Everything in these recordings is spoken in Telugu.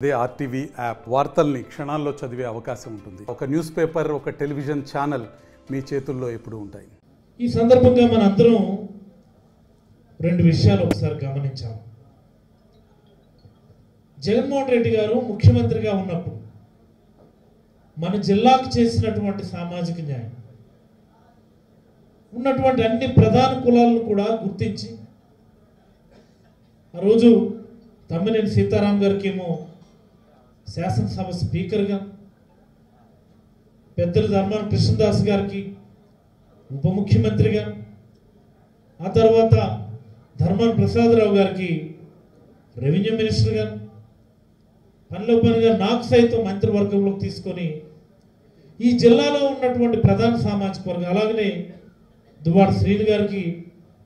అదే ఆర్టీవీ యాప్ వార్తల్ని క్షణాల్లో చదివే అవకాశం ఉంటుంది. ఒక న్యూస్ పేపర్, ఒక టెలివిజన్ ఛానల్ మీ చేతుల్లో ఎప్పుడూ ఉంటాయి. ఈ సందర్భంగా మనందరం రెండు విషయాలు ఒకసారి గమనించాం. జగన్మోహన్ రెడ్డి గారు ముఖ్యమంత్రిగా ఉన్నప్పుడు మన జిల్లాకు చేసినటువంటి సామాజిక న్యాయం ఉన్నటువంటి అన్ని ప్రధాన కులాలను కూడా గుర్తించి ఆ రోజు తమ్మినేని సీతారాం గారికి ఏమో శాసనసభ స్పీకర్గా, పెద్దలు ధర్మాన కృష్ణదాస్ గారికి ఉప ముఖ్యమంత్రిగా, ఆ తర్వాత ధర్మాన ప్రసాదరావు గారికి రెవెన్యూ మినిస్టర్గా, పనిలో పనిగా నాకు సైతం మంత్రివర్గంలోకి తీసుకొని ఈ జిల్లాలో ఉన్నటువంటి ప్రధాన సామాజిక వర్గం, అలాగనే దువ్వాడ శ్రీను గారికి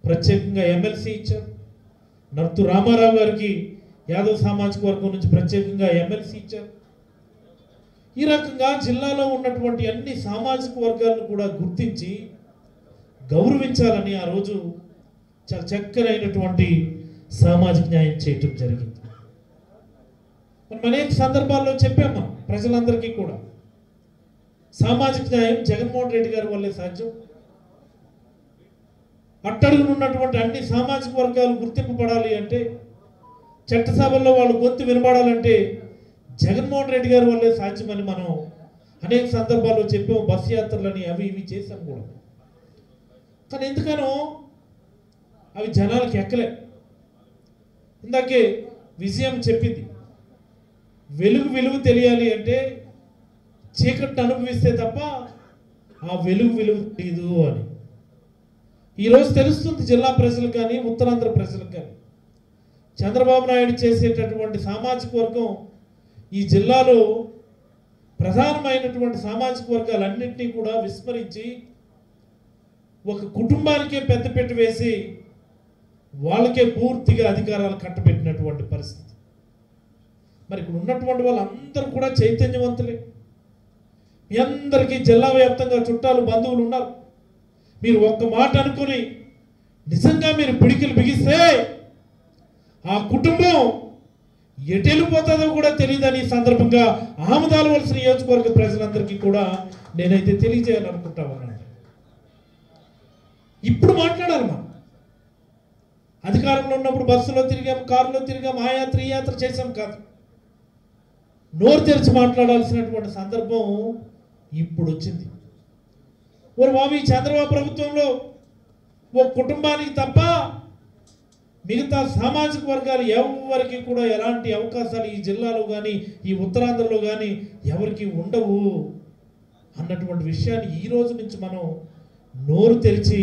ప్రత్యేకంగా ఎమ్మెల్సీ ఇచ్చారు, నర్తు రామారావు గారికి యాదవ్ సామాజిక వర్గం నుంచి ప్రత్యేకంగా ఎమ్మెల్సీ ఇచ్చారు. ఈ రకంగా జిల్లాలో ఉన్నటువంటి అన్ని సామాజిక వర్గాలను కూడా గుర్తించి గౌరవించాలని ఆ రోజు చాలా చక్కనైనటువంటి సామాజిక న్యాయం చేయటం జరిగింది. మనం అనేక సందర్భాల్లో చెప్పాం, మనం ప్రజలందరికీ కూడా సామాజిక న్యాయం జగన్మోహన్ రెడ్డి గారి వల్లే సాధ్యం. అట్టడుగునున్నటువంటి అన్ని సామాజిక వర్గాలు గుర్తింపబడాలి అంటే, చట్టసభల్లో వాళ్ళు గొంతు వినబడాలంటే జగన్మోహన్ రెడ్డి గారి వల్లే సాధ్యమని మనం అనేక సందర్భాల్లో చెప్పాము. బస్ యాత్రలని అవి ఇవి చేశాం కూడా. కానీ ఎందుకనో అవి జనాలకు ఎక్కలే. ఇందాకే విజయం చెప్పింది, వెలుగు తెలియాలి అంటే చీకటిని అనుభవిస్తే తప్ప ఆ వెలుగు తెలియదు అని ఈరోజు తెలుస్తుంది జిల్లా ప్రజలకు కానీ, ఉత్తరాంధ్ర ప్రజలకు కానీ. చంద్రబాబు నాయుడు చేసేటటువంటి సామాజిక వర్గం ఈ జిల్లాలో ప్రధానమైనటువంటి సామాజిక వర్గాలన్నింటినీ కూడా విస్మరించి ఒక కుటుంబానికే పెద్దపీట వేసి వాళ్ళకే పూర్తిగా అధికారాలు కట్టబెట్టినటువంటి పరిస్థితి. మరి ఇక్కడ ఉన్నటువంటి వాళ్ళందరూ కూడా చైతన్యవంతులే. మీ అందరికీ జిల్లా వ్యాప్తంగా చుట్టాలు, బంధువులు ఉన్నారు. మీరు ఒక్క మాట అనుకుని నిజంగా మీరు పిడికిలు బిగిస్తే ఆ కుటుంబం ఎటెళ్ళిపోతుందో కూడా తెలియదని ఈ సందర్భంగా ఆమదాలవలసిన నియోజకవర్గ ప్రజలందరికీ కూడా నేనైతే తెలియజేయాలనుకుంటా ఉన్నాను. ఇప్పుడు మాట్లాడాలి. మనం అధికారంలో ఉన్నప్పుడు బస్సులో తిరిగాం, కారులో తిరిగాం, ఆ యాత్ర ఈ యాత్ర చేసాం కాదు. నోరు తెరిచి మాట్లాడాల్సినటువంటి సందర్భం ఇప్పుడు వచ్చింది. మరి బాబు, ఈ చంద్రబాబు ప్రభుత్వంలో ఓ కుటుంబానికి తప్ప మిగతా సామాజిక వర్గాలు ఎవరికి కూడా ఎలాంటి అవకాశాలు ఈ జిల్లాలో కానీ, ఈ ఉత్తరాంధ్రలో కానీ ఎవరికి ఉండవు అన్నటువంటి విషయాన్ని ఈ రోజు నుంచి మనం నోరు తెరిచి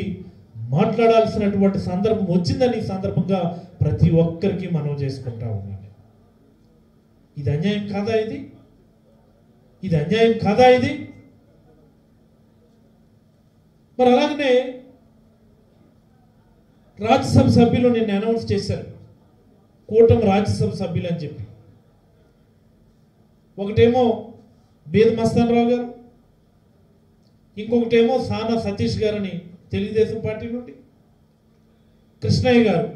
మాట్లాడాల్సినటువంటి సందర్భం వచ్చిందని ఈ సందర్భంగా ప్రతి ఒక్కరికి మనం చేసుకుంటా ఉన్నాం. ఇది అన్యాయం కాదా? ఇది అన్యాయం కాదా? మరి అలాగనే రాజ్యసభ సభ్యులు నిన్న అనౌన్స్ చేశారు, కూటమి రాజ్యసభ సభ్యులు అని చెప్పి. ఒకటేమో బేద మస్తానరావు గారు, ఇంకొకటేమో సానా సతీష్ గారని తెలుగుదేశం పార్టీ నుండి, కృష్ణయ్య గారు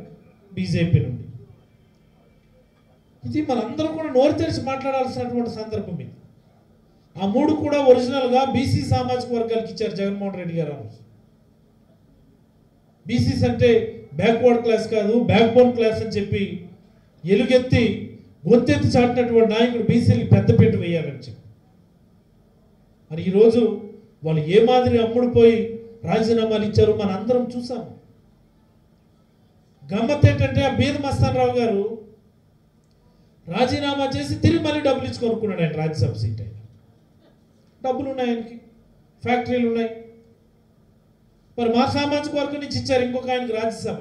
బీజేపీ నుండి. ఇది మనందరం కూడా నోరు తెరిచి మాట్లాడాల్సినటువంటి సందర్భం ఇది. ఆ మూడు కూడా ఒరిజినల్గా బీసీ సామాజిక వర్గాలకు ఇచ్చారు జగన్మోహన్ రెడ్డి గారు. బీసీస్ అంటే బ్యాక్వర్డ్ క్లాస్ కాదు, బ్యాక్ బోన్ క్లాస్ అని చెప్పి ఎలుగెత్తి గొంతెత్తి చాటినటువంటి నాయకుడు బీసీలకు పెద్దపీట వేయాలని చెప్పి. మరి ఈరోజు వాళ్ళు ఏ మాదిరి అమ్ముడుపోయి రాజీనామాలు ఇచ్చారు మన అందరం చూసాము. గమ్మత్ ఏంటంటే, ఆ బీద మస్తానరావు గారు రాజీనామా చేసి తిరిగి మళ్ళీ డబ్బులు ఇచ్చి కొనుక్కున్నాడు ఆయన రాజ్యసభ సీట్. ఆయన డబ్బులు ఉన్నాయి, ఆయనకి ఫ్యాక్టరీలు ఉన్నాయి. మరి మా సామాజిక వర్గం నుంచి ఇచ్చారు ఇంకొక ఆయనకి రాజ్యసభ.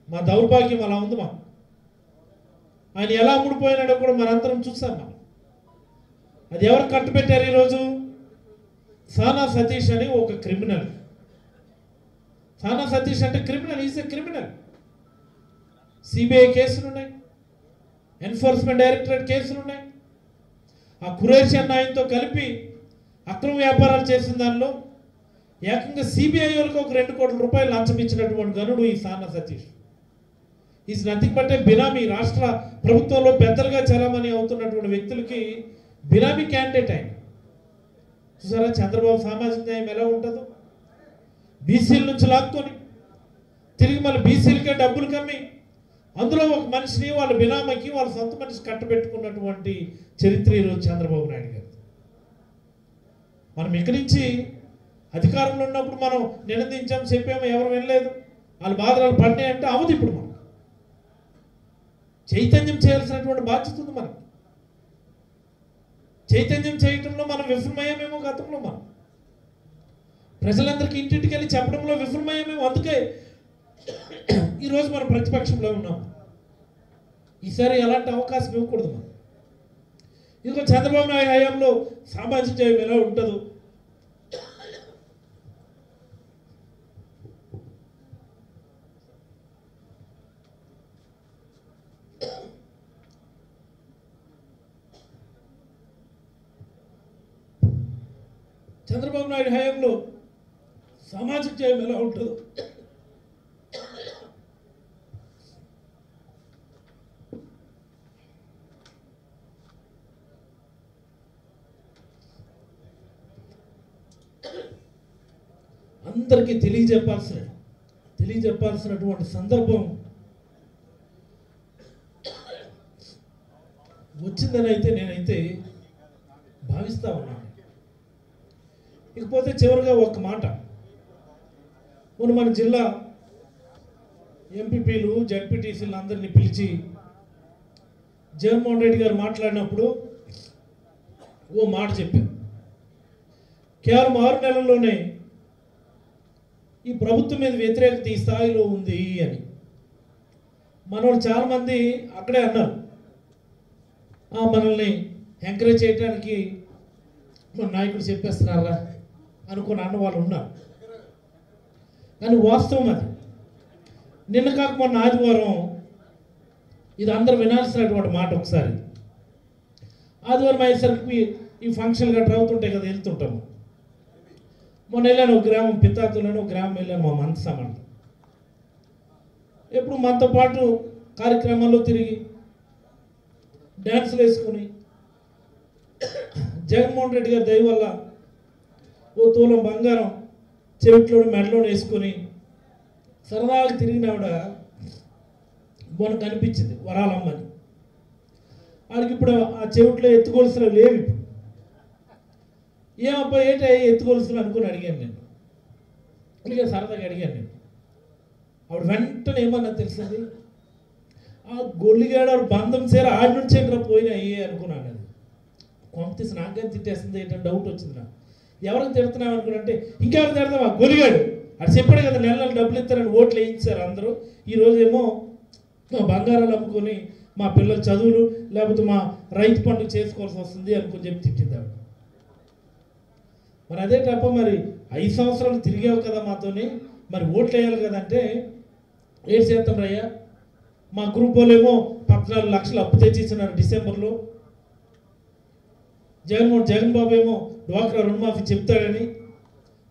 మా దౌర్భాగ్యం అలా ఉంది. మా ఆయన ఎలా అమ్ముడిపోయినాడో కూడా మనందరం చూసాం. మనం అది ఎవరు కట్టుబెట్టారు ఈరోజు? సానా సతీష్ అని ఒక క్రిమినల్. సానా సతీష్ అంటే criminal, is a criminal. CBI కేసులు ఉన్నాయి, ఎన్ఫోర్స్మెంట్ డైరెక్టరేట్ కేసులు ఉన్నాయి. ఆ ఖురేషి అన్న ఆయనతో కలిపి అక్రమ వ్యాపారాలు చేసిన దానిలో ఏకంగా సిబిఐ వాళ్ళకి ఒక 2 కోట్ల రూపాయలు లంచం ఇచ్చినటువంటి గనుడు ఈ సానా సతీష్. ఈజ్ నథింగ్ బట్ ఏ బినామీ. రాష్ట్ర ప్రభుత్వంలో పెద్దలుగా చలామణి అవుతున్నటువంటి వ్యక్తులకి బినామీ క్యాండిడేట్ ఆయన. చూసారా చంద్రబాబు సామాజిక న్యాయం ఎలా ఉంటుందో, బీసీల నుంచి లాక్కొని తిరిగి మళ్ళీ బీసీలకే డబ్బులు కమ్మి అందులో ఒక మనిషిని వాళ్ళ బినామీకి వాళ్ళ సొంత మనిషి కట్టబెట్టుకున్నటువంటి చరిత్ర ఈరోజు చంద్రబాబు నాయుడు గారు. మనం ఇక్కడి నుంచి అధికారంలో ఉన్నప్పుడు మనం నినదించాం, చెప్పాము, ఎవరు వినలేదు, వాళ్ళ బాధలు పడినాయి అంటే అవదు. ఇప్పుడు మనం చైతన్యం చేయాల్సినటువంటి బాధ్యత ఉంది మనకి. చైతన్యం చేయటంలో మనం విఫలమయ్యామేమో గతంలో, మనం ప్రజలందరికీ ఇంటింటికి వెళ్ళి చెప్పడంలో విఫలమయ్యామేమో. అందుకే ఈరోజు మనం ప్రతిపక్షంలో ఉన్నాం. ఈసారి ఎలాంటి అవకాశం ఇవ్వకూడదు మనం. ఇదిగో చంద్రబాబు నాయుడు హయాంలో సామాజిక న్యాయం ఎలా ఉంటుందో, చంద్రబాబు నాయుడు హయాంలో సామాజిక న్యాయం ఎలా ఉంటుందో అందరికీ తెలియజెప్పాల్సినటువంటి సందర్భం వచ్చిందని అయితే నేనైతే భావిస్తా ఉన్నాను. ఇకపోతే చివరిగా ఒక మాట, మన జిల్లా ఎంపీపీలు జడ్పీటీసీలు అందరినీ పిలిచి జగన్మోహన్ రెడ్డి గారు మాట్లాడినప్పుడు ఓ మాట చెప్పారు. కేవలం 6 నెలల్లోనే ఈ ప్రభుత్వం మీద వ్యతిరేకత ఈ స్థాయిలో ఉంది అని. మనోళ్ళు చాలామంది అక్కడే అన్నారు, మనల్ని ఎంకరేజ్ చేయడానికి మన నాయకుడు చెప్పేస్తున్నారా అనుకుని అన్న వాళ్ళు ఉన్నారు. కానీ వాస్తవం అది. నిన్న కాక మొన్న ఆదివారం, ఇది అందరూ వినాల్సినటువంటి మాట. ఒకసారి ఆదివారం అయ్యేసరికి ఈ ఫంక్షన్ గట్రా అవుతుంటాయి కదా, వెళ్తుంటాము. మొన్న వెళ్ళాను ఒక గ్రామం, పిత్తాతులను ఒక గ్రామం వెళ్ళాను, మా మంతసామంట. ఎప్పుడు మనతో పాటు కార్యక్రమాల్లో తిరిగి డ్యాన్సులు వేసుకొని జగన్మోహన్ రెడ్డి గారి దయ వల్ల ఓ తూలం బంగారం చెవిట్లోని మెడలోని వేసుకొని సరదాగా తిరిగినావిడ మొన్న కనిపించింది, వరాలమ్మని. వాళ్ళకి ఇప్పుడు ఆ చెవిట్లో ఎత్తుకోవాల్సినవి లేవు. ఇప్పుడు ఏమబ్బా ఏంటి ఎత్తుకోవాల్సిన అనుకుని అడిగాను నేను. అలాగే సరదాగా అడిగాను నేను. ఆవిడ వెంటనే ఏమన్నా తెలిసింది, ఆ గొల్లిగాడు బంధం సేర ఆడి నుంచి ఎక్కడ పోయినాయి అనుకున్నాను. అది కొంపతీసి నాకని తిట్టేస్తుంది ఏంటంటే డౌట్ వచ్చింది నాకు. ఎవరికి తిడుతున్నావు అనుకున్నంటే ఇంకెవరు తిడతావా, గొలిగాడు అది చెప్పాడు కదా, నెల డబ్బులు ఇస్తారని ఓట్లు వేయించారు అందరూ. ఈరోజేమో బంగారాలు అమ్ముకొని మా పిల్లల చదువులు లేకపోతే మా రైతు పండుగ చేసుకోవాల్సి వస్తుంది అనుకుని చెప్పి తిట్టింది ఆవిడ. మరి అదే తప్ప మరి 5 సంవత్సరాలు తిరిగావు కదా మాతోని, మరి ఓట్లు వేయాలి కదంటే ఏం చేస్తాం రయ్యా, మా గ్రూప్ వాళ్ళేమో 14 లక్షలు అప్పు తెచ్చిచ్చినారు డిసెంబర్లో. జగన్ బాబు ఏమో డ్వాక్రా రుణమాఫీ చెప్తాడని,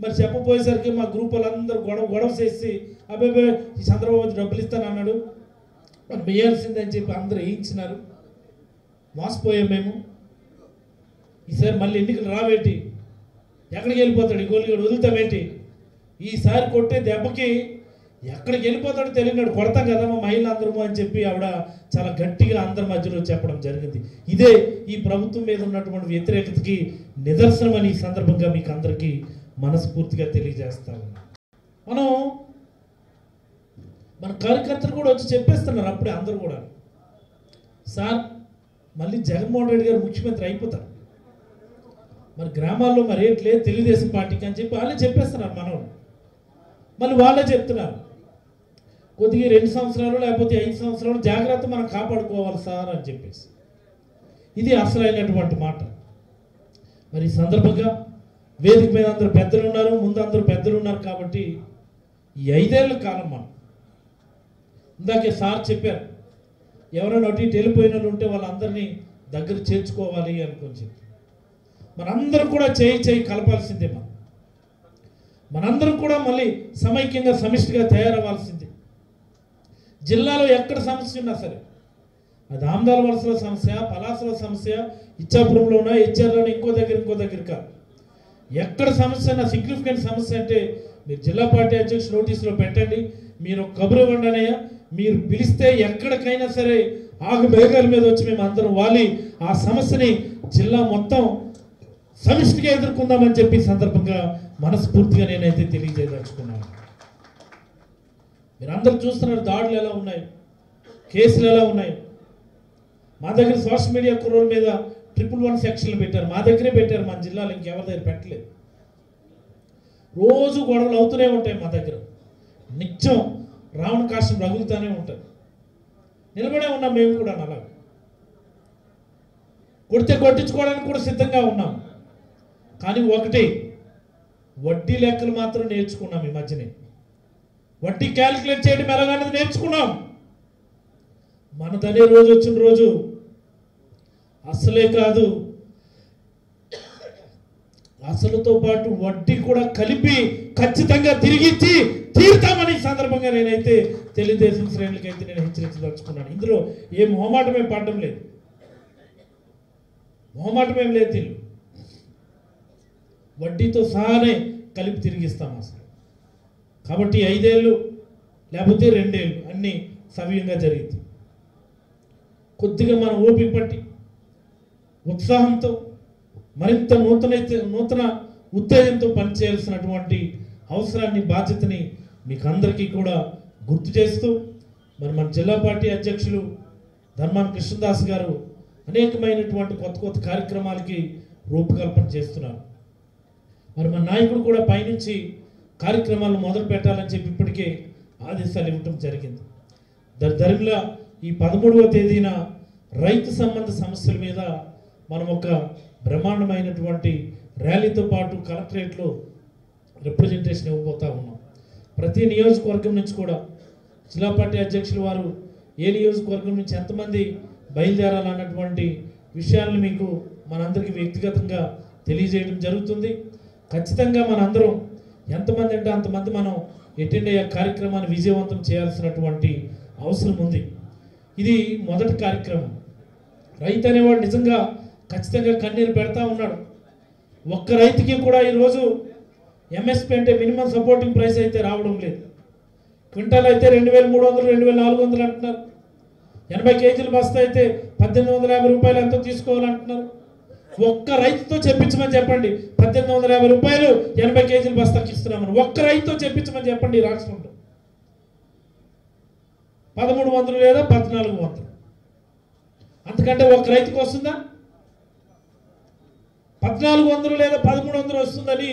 మరి చెప్పపోయేసరికి మా గ్రూప్ వాళ్ళందరూ గొడవ చేసి అబ్బాయి ఈ చంద్రబాబు డబ్బులు ఇస్తానన్నాడు, మరి వేయాల్సిందని చెప్పి అందరూ వేయించినారు. మోసపోయాం మేము. ఈసారి మళ్ళీ ఎన్నికలు రావేటి, ఎక్కడికి వెళ్ళిపోతాడు ఈ గోలిగాడు, వదులుతామేంటి, ఈసారి కొట్టే దెబ్బకి ఎక్కడికి వెళ్ళిపోతాడో తెలియనాడు, కొడతాం కదా మా మహిళలందరము అని చెప్పి ఆవిడ చాలా గట్టిగా అందరి మధ్యలో చెప్పడం జరిగింది. ఇదే ఈ ప్రభుత్వం మీద ఉన్నటువంటి వ్యతిరేకతకి నిదర్శనం అని ఈ సందర్భంగా మీకు అందరికీ మనస్ఫూర్తిగా తెలియజేస్తాము. మన కార్యకర్తలు కూడా వచ్చి చెప్పేస్తున్నారు అప్పుడే అందరూ కూడా, సార్ మళ్ళీ జగన్మోహన్ రెడ్డి గారు ముఖ్యమంత్రి అయిపోతారు, మరి గ్రామాల్లో మరి ఏంట్లేదు తెలుగుదేశం పార్టీకి అని చెప్పి వాళ్ళే చెప్పేస్తున్నారు. మనోళ్ళు మళ్ళీ వాళ్ళే చెప్తున్నారు, కొద్దిగా 2 సంవత్సరాలు లేకపోతే 5 సంవత్సరాలు జాగ్రత్త మనం కాపాడుకోవాలి సార్ అని చెప్పేసి. ఇది అసలైనటువంటి మాట. మరి ఈ సందర్భంగా వేదిక మీద అందరూ పెద్దలు ఉన్నారు, ముందు అందరూ పెద్దలు ఉన్నారు కాబట్టి ఈ 5 ఏళ్ల కాలం మనం ఇందాకే సార్ చెప్పారు, ఎవరైనా అటు ఇటు వెళ్ళిపోయిన వాళ్ళు ఉంటే వాళ్ళందరినీ దగ్గర చేర్చుకోవాలి అనుకొని చెప్పి మనందరం కూడా చేయి కలపాల్సిందే. మనందరం కూడా మళ్ళీ సమైక్యంగా సమిష్టిగా తయారవ్వాల్సిందే. జిల్లాలో ఎక్కడ సమస్య ఉన్నా సరే, అది ఆమ్దాల వలసల సమస్య, పలాసల సమస్య, ఇచ్చాపురంలోనా, హెచ్ఆర్లోనా, ఇంకో దగ్గర కాదు, ఎక్కడ సమస్య నా సిగ్నిఫికెంట్ సమస్య అంటే మీరు జిల్లా పార్టీ అధ్యక్షుడు నోటీసులో పెట్టండి, మీరు కబురు ఇవ్వండి అన్నయ్య, మీరు పిలిస్తే ఎక్కడికైనా సరే ఆగు మేఘాల మీద వచ్చి మేము అందరం వాలి ఆ సమస్యని జిల్లా మొత్తం సమిష్టిగా ఎదుర్కొందామని చెప్పి సందర్భంగా మనస్ఫూర్తిగా నేనైతే తెలియజేయదలుచుకున్నాను. మీరు అందరూ చూస్తున్నారు దాడులు ఎలా ఉన్నాయి, కేసులు ఎలా ఉన్నాయి. మా దగ్గర సోషల్ మీడియా కుర్రోల మీద 111 సెక్షన్లు పెట్టారు, మా దగ్గరే పెట్టారు, మన జిల్లాలో ఇంకెవరి దగ్గర పెట్టలేదు. రోజు గొడవలు అవుతూనే ఉంటాయి మా దగ్గర, నిత్యం రావణ కాష్టం రగులుతూనే ఉంటుంది. నిలబడే ఉన్నాం మేము కూడా, అలా కొడితే కొట్టించుకోవడానికి కూడా సిద్ధంగా ఉన్నాం. కానీ ఒకటి, వడ్డీ లెక్కలు మాత్రం నేర్చుకున్నాం. ఈ మధ్యనే వడ్డీ క్యాలిక్యులేట్ చేయడం ఎలాగనేది నేర్చుకున్నాం. మనదనే రోజు వచ్చిన రోజు అసలే కాదు, అసలుతో పాటు వడ్డీ కూడా కలిపి ఖచ్చితంగా తిరిగిచ్చి తీరుతామని సందర్భంగా నేనైతే తెలుగుదేశం శ్రేణులకైతే నేను హెచ్చరించదలుచుకున్నాను. ఇందులో ఏ మొహమాటమే పడడం లేదు, మొహమాటమేం లేదు. దీన్ని వడ్డీతో సహానే కలిపి తిరిగిస్తాం అసలు. కాబట్టి 5 ఏళ్ళు లేకపోతే 2 ఏళ్ళు అన్నీ సవ్యంగా జరిగింది. కొద్దిగా మనం ఓపిక పట్టి ఉత్సాహంతో మరింత నూతన ఉత్తేజంతో పనిచేయాల్సినటువంటి అవసరాన్ని, బాధ్యతని మీకు అందరికీ కూడా గుర్తు చేస్తూ, మరి మన జిల్లా పార్టీ అధ్యక్షులు ధర్మాన కృష్ణదాస్ గారు అనేకమైనటువంటి కొత్త కార్యక్రమాలకి రూపకల్పన చేస్తున్నారు. మరి మన నాయకుడు కూడా పైనుంచి కార్యక్రమాలు మొదలు పెట్టాలని చెప్పి ఇప్పటికే ఆదేశాలు ఇవ్వటం జరిగింది. దరిమిలా ఈ 13వ తేదీన రైతు సంబంధ సమస్యల మీద మనం ఒక బ్రహ్మాండమైనటువంటి ర్యాలీతో పాటు కలెక్టరేట్లో రిప్రజెంటేషన్ ఇవ్వబోతా ఉన్నాం. ప్రతి నియోజకవర్గం నుంచి కూడా జిల్లా పార్టీ అధ్యక్షులు వారు ఏ నియోజకవర్గం నుంచి ఎంతమంది బయలుదేరాలన్నటువంటి విషయాలను మీకు మనందరికీ వ్యక్తిగతంగా తెలియజేయడం జరుగుతుంది. ఖచ్చితంగా మనందరం ఎంతమంది అంటే అంతమంది మనం అటెండ్ అయ్యే కార్యక్రమాన్ని విజయవంతం చేయాల్సినటువంటి అవసరం ఉంది. ఇది మొదటి కార్యక్రమం. రైతు అనేవాడు నిజంగా ఖచ్చితంగా కన్నీరు పెడతా ఉన్నాడు. ఒక్క రైతుకి కూడా ఈరోజు ఎంఎస్పి అంటే మినిమం సపోర్టింగ్ ప్రైస్ అయితే రావడం లేదు. క్వింటాల్ అయితే 2300, 2400 అంటున్నారు. 80 కేజీల బస్తా అయితే 1850 రూపాయలు ఎంతో తీసుకోవాలంటున్నారు. ఒక్క రైతుతో చెప్పించమని చెప్పండి, 1850 రూపాయలు 80 కేజీల బస్తాకి ఇస్తున్నామని ఒక్క రైతుతో చెప్పించమని చెప్పండి. ఈ రాష్ట్రంలో 1300 లేదా 1400, అంతకంటే ఒక్క రైతుకు వస్తుందా? 1400 లేదా 1300 వస్తుందని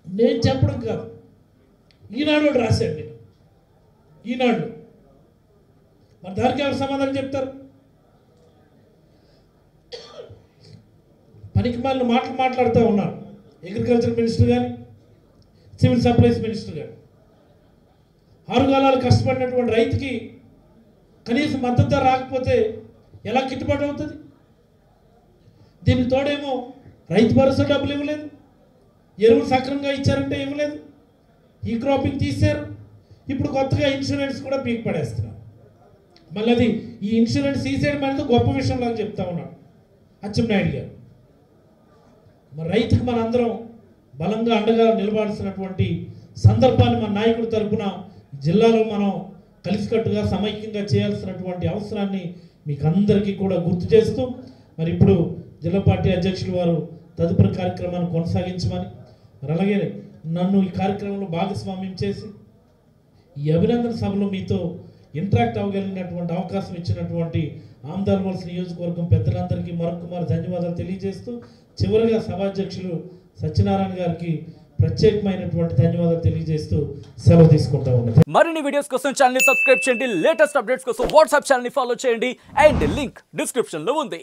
నేను చెప్పడం కాదు, ఈనాడు రాశాడు. నేను ఈనాడు మరి దానికి ఎవరు సమాధానం చెప్తారు? పనికి మాలిన మాటలు మాట్లాడుతూ ఉన్నారు అగ్రికల్చర్ మినిస్టర్ కానీ, సివిల్ సప్లైస్ మినిస్టర్ కానీ. ఆరుగాలాలు కష్టపడినటువంటి రైతుకి కనీసం మద్దతు ధర రాకపోతే ఎలా గిట్టుబాటు అవుతుంది? దీనికి తోడేమో రైతు భరోసా డబ్బులు ఇవ్వలేదు, ఎరువులు సక్రమంగా ఇచ్చారంటే ఇవ్వలేదు, ఈ క్రాపింగ్ తీశారు. ఇప్పుడు కొత్తగా ఇన్సూరెన్స్ కూడా పీక్ పడేస్తున్నారు. మళ్ళీ అది ఈ ఇన్సూరెన్స్ తీసేయడం అనేది గొప్ప విషయం లాగా చెప్తా ఉన్నాడు అచ్చెన్నాయుడు గారు. మరి రైతుకు మనందరం బలంగా అండగా నిలబడాల్సినటువంటి సందర్భాన్ని మన నాయకుడి తరఫున జిల్లాలో మనం కలిసికట్టుగా సమైక్యంగా చేయాల్సినటువంటి అవసరాన్ని మీకు అందరికీ కూడా గుర్తు చేస్తూ, మరి ఇప్పుడు జిల్లా పార్టీ అధ్యక్షులు వారు తదుపరి కార్యక్రమాన్ని కొనసాగించమని, మరి అలాగే నన్ను ఈ కార్యక్రమంలో భాగస్వామ్యం చేసి ఈ అభినందన సభలో మీతో ఇంటరాక్ట్ అవ్వగలిగినటువంటి అవకాశం ఇచ్చినటువంటి ఆమ్దాల వలస నియోజకవర్గం పెద్దలందరికీ మరొకమారు ధన్యవాదాలు తెలియజేస్తూ, చివరిగా సభాధ్యక్షులు సత్యనారాయణ గారికి ప్రత్యేకమైనటువంటి ధన్యవాదాలు తెలియజేస్తూ సెలవు తీసుకుంటా ఉన్నాను. మరిన్ని వీడియోస్ కోసం ఛానల్ ని సబ్స్క్రైబ్ చేయండి, లేటెస్ట్ అప్డేట్స్ కోసం వాట్సాప్ ఛానల్ ని ఫాలో చేయండి అండ్ లింక్ డిస్క్రిప్షన్ లో ఉంది.